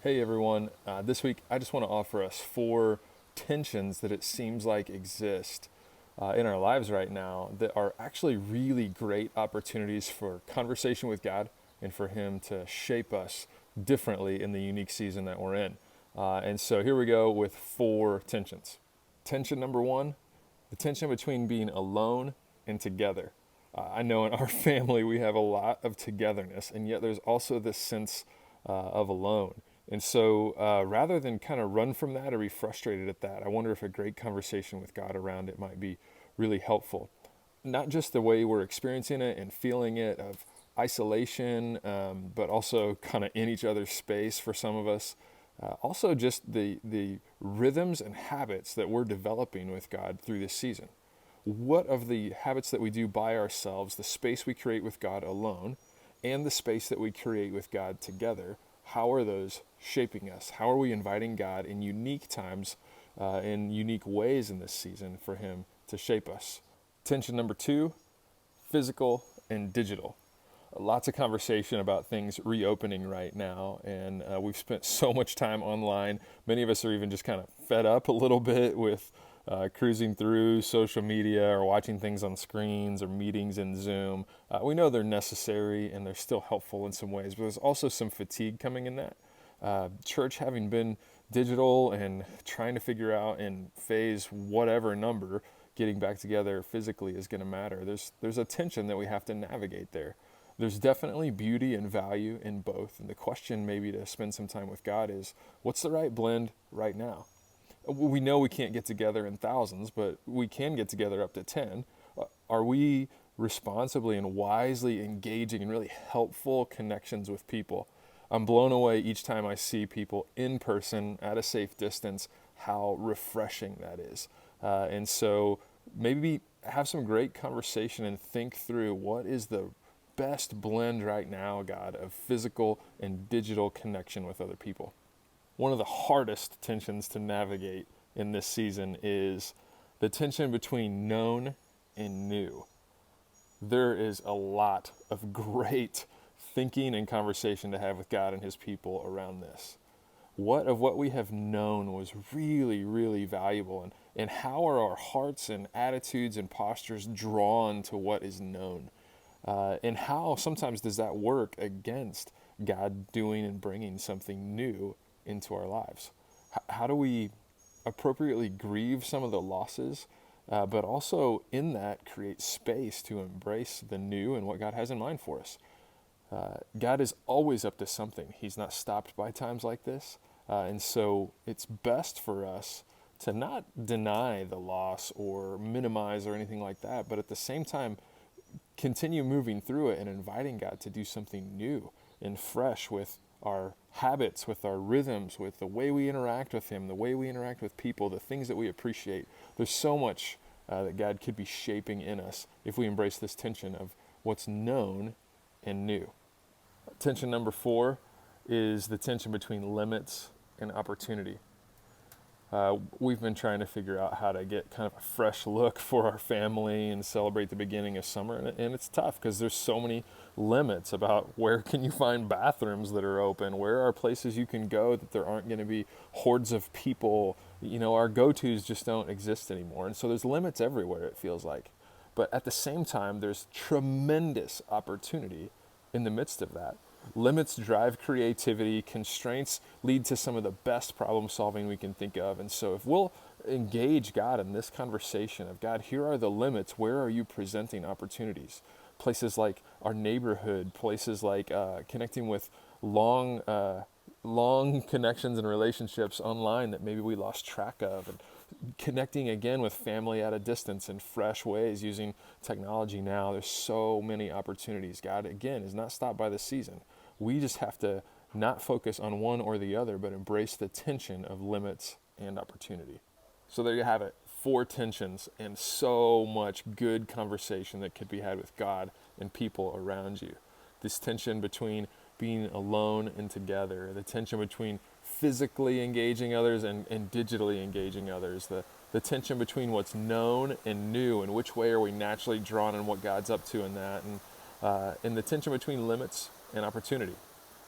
Hey everyone, this week I just want to offer us four tensions that it seems like exist in our lives right now that are actually really great opportunities for conversation with God and for Him to shape us differently in the unique season that we're in. And so here we go with four tensions. Tension number one, the tension between being alone and together. I know in our family we have a lot of togetherness, and yet there's also this sense of alone. And so rather than kind of run from that or be frustrated at that, I wonder if a great conversation with God around it might be really helpful. Not just the way we're experiencing it and feeling it of isolation, but also kind of in each other's space for some of us. Also, just the rhythms and habits that we're developing with God through this season. What of the habits that we do by ourselves, the space we create with God alone, and the space that we create with God together, how are those shaping us? How are we inviting God in unique times, in unique ways in this season for Him to shape us? Tension number two, physical and digital. Lots of conversation about things reopening right now, and we've spent so much time online. Many of us are even just kind of fed up a little bit with cruising through social media or watching things on screens or meetings in Zoom. We know they're necessary and they're still helpful in some ways, but there's also some fatigue coming in that. Church having been digital and trying to figure out in phase whatever number, getting back together physically is going to matter. There's a tension that we have to navigate there. There's definitely beauty and value in both. And the question maybe to spend some time with God is, what's the right blend right now? We know we can't get together in thousands, but we can get together up to 10. Are we responsibly and wisely engaging in really helpful connections with people? I'm blown away each time I see people in person at a safe distance, how refreshing that is. And so maybe have some great conversation and think through what is the best blend right now, God, of physical and digital connection with other people. One of the hardest tensions to navigate in this season is the tension between known and new. There is a lot of great thinking and conversation to have with God and His people around this. What of what we have known was really, really valuable, and how are our hearts and attitudes and postures drawn to what is known? And how sometimes does that work against God doing and bringing something new into our lives? How do we appropriately grieve some of the losses, but also in that create space to embrace the new and what God has in mind for us? God is always up to something. He's not stopped by times like this. And so it's best for us to not deny the loss or minimize or anything like that, but at the same time, continue moving through it and inviting God to do something new and fresh with our habits, with our rhythms, with the way we interact with Him, the way we interact with people, the things that we appreciate. There's so much that God could be shaping in us if we embrace this tension of what's known and new. Tension number four is the tension between limits and opportunity. We've been trying to figure out how to get kind of a fresh look for our family and celebrate the beginning of summer, and it's tough because there's so many limits about where can you find bathrooms that are open, where are places you can go that there aren't going to be hordes of people. Our go-tos just don't exist anymore, and so there's limits everywhere, it feels like. But at the same time, there's tremendous opportunity in the midst of that. Limits drive creativity, constraints lead to some of the best problem solving we can think of. And so if we'll engage God in this conversation of, God, here are the limits, where are you presenting opportunities? Places like our neighborhood, places like connecting with long connections and relationships online that maybe we lost track of, and connecting again with family at a distance in fresh ways using technology now. There's so many opportunities. God, again, is not stopped by the season. We just have to not focus on one or the other, but embrace the tension of limits and opportunity. So there you have it. Four tensions and so much good conversation that could be had with God and people around you. This tension between being alone and together, the tension between physically engaging others and digitally engaging others, the tension between what's known and new and which way are we naturally drawn and what God's up to in that, and the tension between limits and opportunity.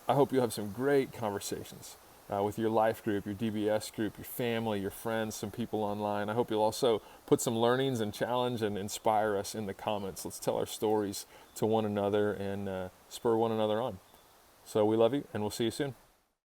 I hope you'll have some great conversations with your life group, your DBS group, your family, your friends, some people online. I hope you'll also put some learnings and challenge and inspire us in the comments. Let's tell our stories to one another and spur one another on. So we love you, and we'll see you soon.